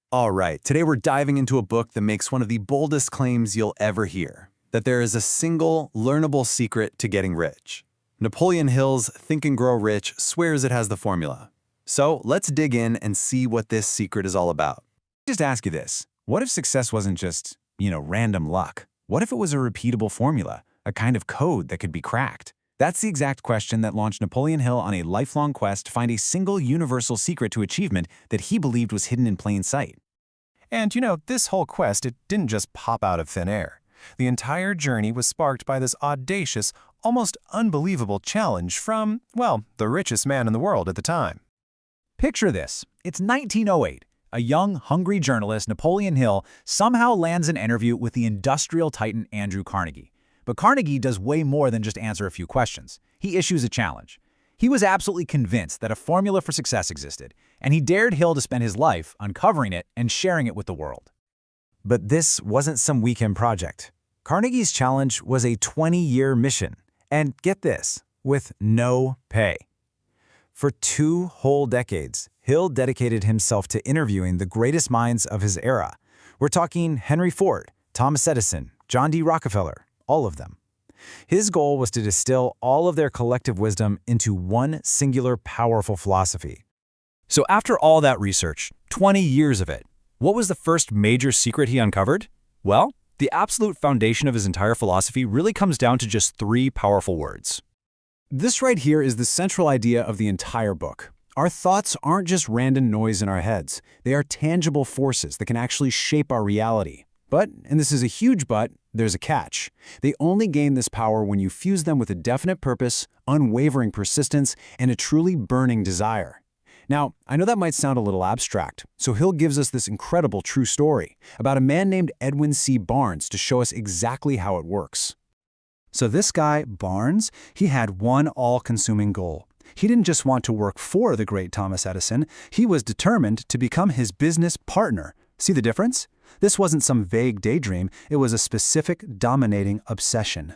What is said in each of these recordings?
All right, today we're diving into a book that makes one of the boldest claims you'll ever hear, that there is a single, learnable secret to getting rich. Napoleon Hill's Think and Grow Rich swears it has the formula. So let's dig in and see what this secret is all about. Just ask you this. What if success wasn't just, random luck? What if it was a repeatable formula, a kind of code that could be cracked? That's the exact question that launched Napoleon Hill on a lifelong quest to find a single universal secret to achievement that he believed was hidden in plain sight. And this whole quest, it didn't just pop out of thin air. The entire journey was sparked by this audacious, almost unbelievable challenge from, well, the richest man in the world at the time. Picture this. It's 1908. A young, hungry journalist, Napoleon Hill, somehow lands an interview with the industrial titan Andrew Carnegie. But Carnegie does way more than just answer a few questions. He issues a challenge. He was absolutely convinced that a formula for success existed, and he dared Hill to spend his life uncovering it and sharing it with the world. But this wasn't some weekend project. Carnegie's challenge was a 20-year mission. And get this, with no pay. For 2 whole decades, Hill dedicated himself to interviewing the greatest minds of his era. We're talking Henry Ford, Thomas Edison, John D. Rockefeller, all of them. His goal was to distill all of their collective wisdom into one singular powerful philosophy. So after all that research, 20 years of it, what was the first major secret he uncovered? Well, the absolute foundation of his entire philosophy really comes down to just 3 powerful words. This right here is the central idea of the entire book. Our thoughts aren't just random noise in our heads. They are tangible forces that can actually shape our reality. But, and this is a huge but, there's a catch. They only gain this power when you fuse them with a definite purpose, unwavering persistence, and a truly burning desire. Now, I know that might sound a little abstract, so Hill gives us this incredible true story about a man named Edwin C. Barnes to show us exactly how it works. So this guy, Barnes, he had one all-consuming goal. He didn't just want to work for the great Thomas Edison, he was determined to become his business partner. See the difference? This wasn't some vague daydream, it was a specific, dominating obsession.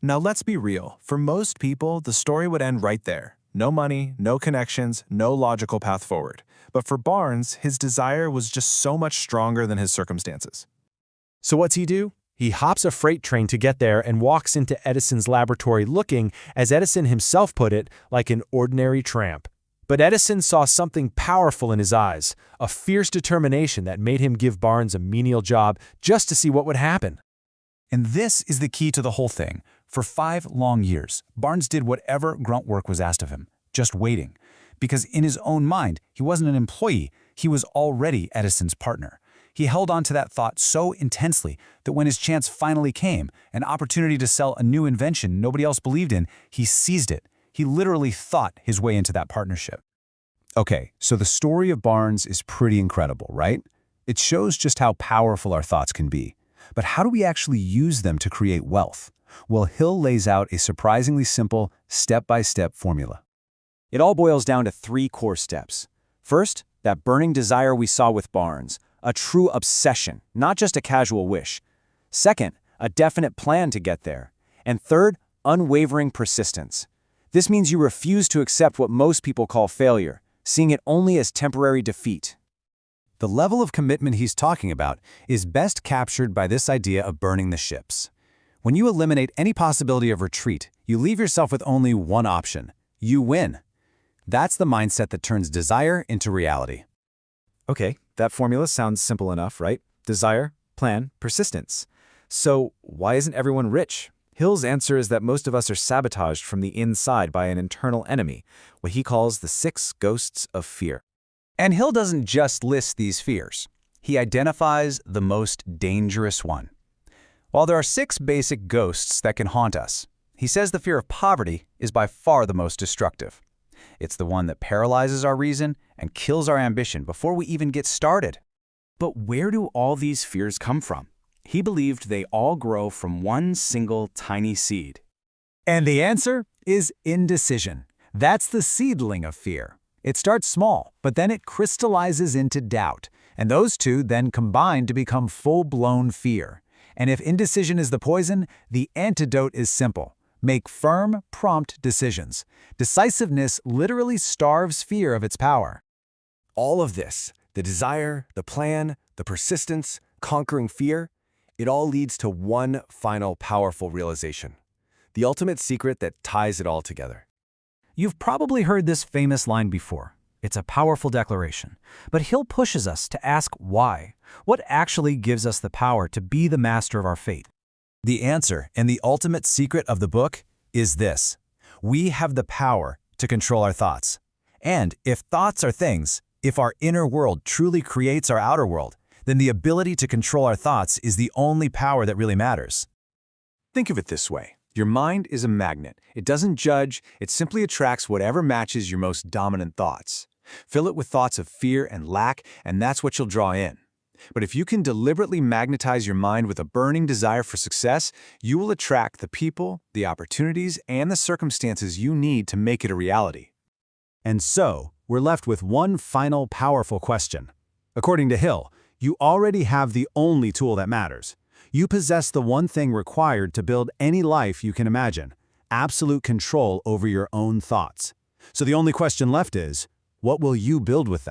Now let's be real. For most people, the story would end right there. No money, no connections, no logical path forward. But for Barnes, his desire was just so much stronger than his circumstances. So what's he do? He hops a freight train to get there and walks into Edison's laboratory looking, as Edison himself put it, like an ordinary tramp. But Edison saw something powerful in his eyes, a fierce determination that made him give Barnes a menial job just to see what would happen. And this is the key to the whole thing. For 5 long years, Barnes did whatever grunt work was asked of him, just waiting. Because in his own mind, he wasn't an employee, he was already Edison's partner. He held on to that thought so intensely that when his chance finally came, an opportunity to sell a new invention nobody else believed in, he seized it. He literally thought his way into that partnership. Okay, so the story of Barnes is pretty incredible, right? It shows just how powerful our thoughts can be. But how do we actually use them to create wealth? Well, Hill lays out a surprisingly simple, step-by-step formula. It all boils down to 3 core steps. First, that burning desire we saw with Barnes, a true obsession, not just a casual wish. Second, a definite plan to get there. And third, unwavering persistence. This means you refuse to accept what most people call failure, seeing it only as temporary defeat. The level of commitment he's talking about is best captured by this idea of burning the ships. When you eliminate any possibility of retreat, you leave yourself with only one option. You win. That's the mindset that turns desire into reality. Okay, that formula sounds simple enough, right? Desire, plan, persistence. So why isn't everyone rich? Hill's answer is that most of us are sabotaged from the inside by an internal enemy, what he calls the 6 ghosts of fear. And Hill doesn't just list these fears. He identifies the most dangerous one. While there are 6 basic ghosts that can haunt us, he says the fear of poverty is by far the most destructive. It's the one that paralyzes our reason and kills our ambition before we even get started. But where do all these fears come from? He believed they all grow from one single tiny seed. And the answer is indecision. That's the seedling of fear. It starts small, but then it crystallizes into doubt, and those two then combine to become full-blown fear. And if indecision is the poison, the antidote is simple. Make firm, prompt decisions. Decisiveness literally starves fear of its power. All of this, The desire, the plan, the persistence, conquering fear, it all leads to one final powerful realization. The ultimate secret that ties it all together. You've probably heard this famous line before. It's a powerful declaration. But Hill pushes us to ask why. What actually gives us the power to be the master of our fate? The answer and the ultimate secret of the book is this. We have the power to control our thoughts. And if thoughts are things, if our inner world truly creates our outer world, then the ability to control our thoughts is the only power that really matters. Think of it this way. Your mind is a magnet. It doesn't judge, it simply attracts whatever matches your most dominant thoughts. Fill it with thoughts of fear and lack, and that's what you'll draw in. But if you can deliberately magnetize your mind with a burning desire for success, you will attract the people, the opportunities, and the circumstances you need to make it a reality. And so, we're left with one final powerful question. According to Hill, you already have the only tool that matters. You possess the one thing required to build any life you can imagine, absolute control over your own thoughts. So the only question left is, what will you build with that?